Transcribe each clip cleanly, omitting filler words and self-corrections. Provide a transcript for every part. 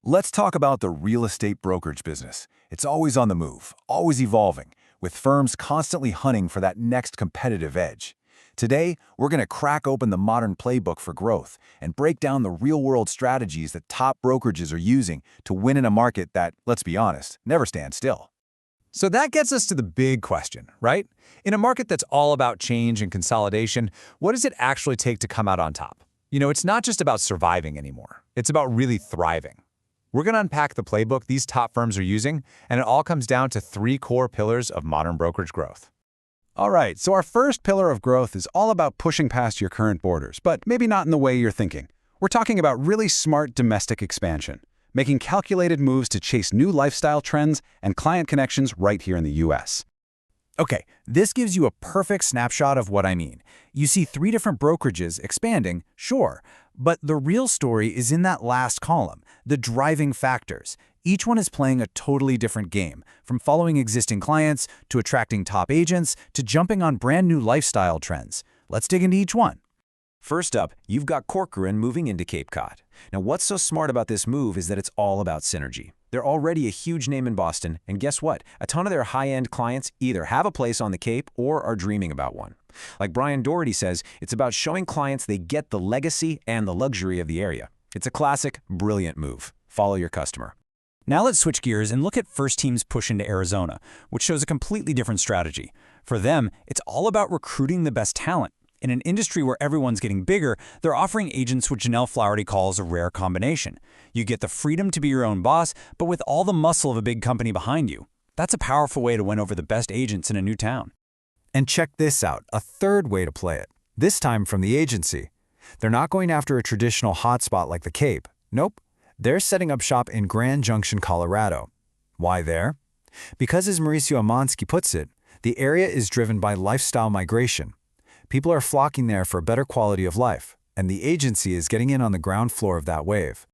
Let's talk about the real estate brokerage business. It's always on the move, always evolving, with firms constantly hunting for that next competitive edge. Today, we're going to crack open the modern playbook for growth and break down the real-world strategies that top brokerages are using to win in a market that, let's be honest, never stands still. So that gets us to the big question, right? In a market that's all about change and consolidation, what does it actually take to come out on top? It's not just about surviving anymore. It's about really thriving. We're going to unpack the playbook these top firms are using, and it all comes down to three core pillars of modern brokerage growth. All right, so our first pillar of growth is all about pushing past your current borders, but maybe not in the way you're thinking. We're talking about really smart domestic expansion, making calculated moves to chase new lifestyle trends and client connections right here in the US. Okay, this gives you a perfect snapshot of what I mean. You see three different brokerages expanding, sure, but the real story is in that last column, the driving factors. Each one is playing a totally different game, from following existing clients, to attracting top agents, to jumping on brand new lifestyle trends. Let's dig into each one. First up, you've got Corcoran moving into Cape Cod. Now, what's so smart about this move is that it's all about synergy. They're already a huge name in Boston, and guess what? A ton of their high-end clients either have a place on the Cape or are dreaming about one. Like Brian Doherty says, it's about showing clients they get the legacy and the luxury of the area. It's a classic, brilliant move. Follow your customer. Now let's switch gears and look at FirstTeam's push into Arizona, which shows a completely different strategy. For them, it's all about recruiting the best talent. In an industry where everyone's getting bigger, they're offering agents what Janelle Flaherty calls a rare combination. You get the freedom to be your own boss, but with all the muscle of a big company behind you. That's a powerful way to win over the best agents in a new town. And check this out, a third way to play it, this time from the agency. They're not going after a traditional hotspot like the Cape. Nope. They're setting up shop in Grand Junction, Colorado. Why there? Because as Mauricio Amansky puts it, the area is driven by lifestyle migration. People are flocking there for a better quality of life, and the agency is getting in on the ground floor of that wave.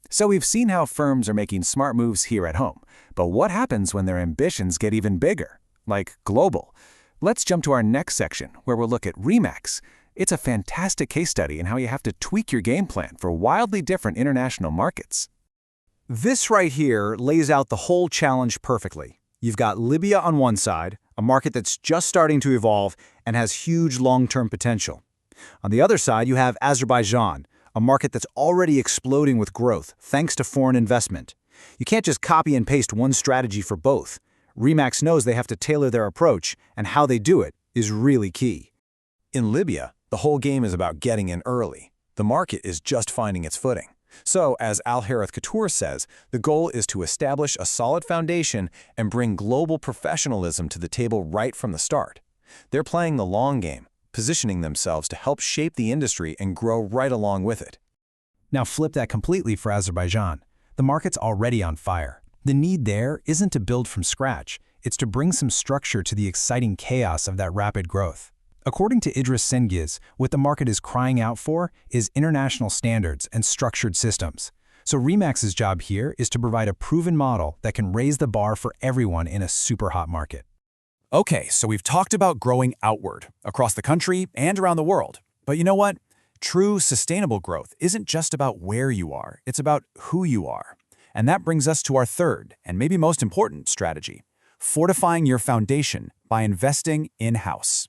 So we've seen how firms are making smart moves here at home, but what happens when their ambitions get even bigger, like global? Let's jump to our next section, where we'll look at RE/MAX. It's a fantastic case study in how you have to tweak your game plan for wildly different international markets. This right here lays out the whole challenge perfectly. You've got Libya on one side, a market that's just starting to evolve and has huge long-term potential. On the other side, you have Azerbaijan, a market that's already exploding with growth thanks to foreign investment. You can't just copy and paste one strategy for both. RE/MAX knows they have to tailor their approach, and how they do it is really key. In Libya, the whole game is about getting in early. The market is just finding its footing. So, as Al Harith Couture says, the goal is to establish a solid foundation and bring global professionalism to the table right from the start. They're playing the long game, positioning themselves to help shape the industry and grow right along with it. Now flip that completely for Azerbaijan. The market's already on fire. The need there isn't to build from scratch, it's to bring some structure to the exciting chaos of that rapid growth. According to Idris Sengiz, what the market is crying out for is international standards and structured systems. So RE/MAX's job here is to provide a proven model that can raise the bar for everyone in a super hot market. Okay, so we've talked about growing outward, across the country and around the world. But you know what? True sustainable growth isn't just about where you are, it's about who you are. And that brings us to our third, and maybe most important strategy, fortifying your foundation by investing in-house.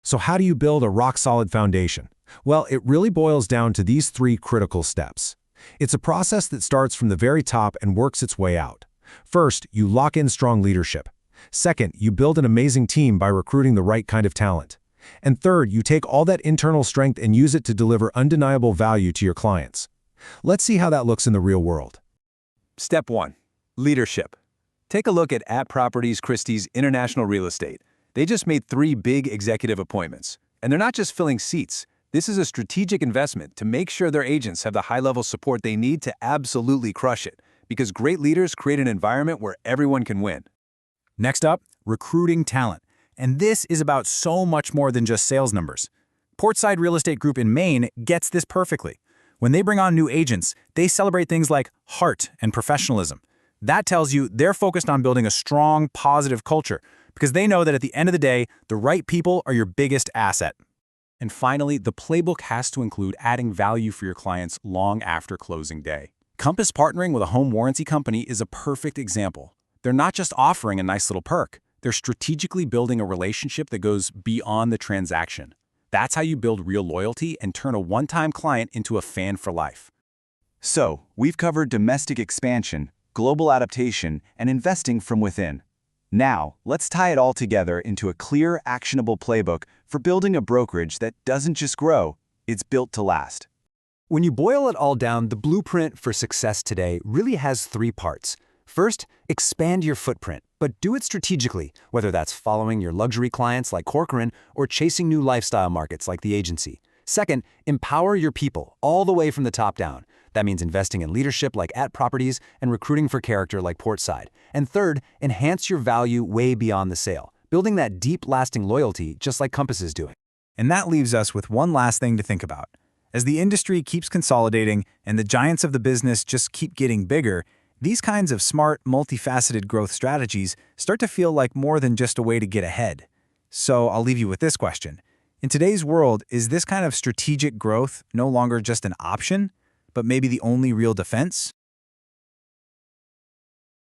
So how do you build a rock-solid foundation? Well, it really boils down to these three critical steps. It's a process that starts from the very top and works its way out. First, you lock in strong leadership. Second, you build an amazing team by recruiting the right kind of talent. And third, you take all that internal strength and use it to deliver undeniable value to your clients. Let's see how that looks in the real world. Step 1. Leadership. Take a look at Properties Christie's International Real Estate. They just made 3 big executive appointments. And they're not just filling seats. This is a strategic investment to make sure their agents have the high-level support they need to absolutely crush it. Because great leaders create an environment where everyone can win. Next up, recruiting talent. And this is about so much more than just sales numbers. Portside Real Estate Group in Maine gets this perfectly. When they bring on new agents, they celebrate things like heart and professionalism. That tells you they're focused on building a strong, positive culture, because they know that at the end of the day, the right people are your biggest asset. And finally, the playbook has to include adding value for your clients long after closing day. Compass partnering with a home warranty company is a perfect example. They're not just offering a nice little perk. They're strategically building a relationship that goes beyond the transaction. That's how you build real loyalty and turn a one-time client into a fan for life. So, we've covered domestic expansion, global adaptation, and investing from within. Now, let's tie it all together into a clear, actionable playbook for building a brokerage that doesn't just grow, it's built to last. When you boil it all down, the blueprint for success today really has 3 parts. First, expand your footprint, but do it strategically, whether that's following your luxury clients like Corcoran or chasing new lifestyle markets like the agency. Second, empower your people all the way from the top down. That means investing in leadership like at Properties and recruiting for character like Portside. And third, enhance your value way beyond the sale, building that deep, lasting loyalty just like Compass is doing. And that leaves us with one last thing to think about. As the industry keeps consolidating and the giants of the business just keep getting bigger, these kinds of smart, multifaceted growth strategies start to feel like more than just a way to get ahead. So I'll leave you with this question. In today's world, is this kind of strategic growth no longer just an option, but maybe the only real defense?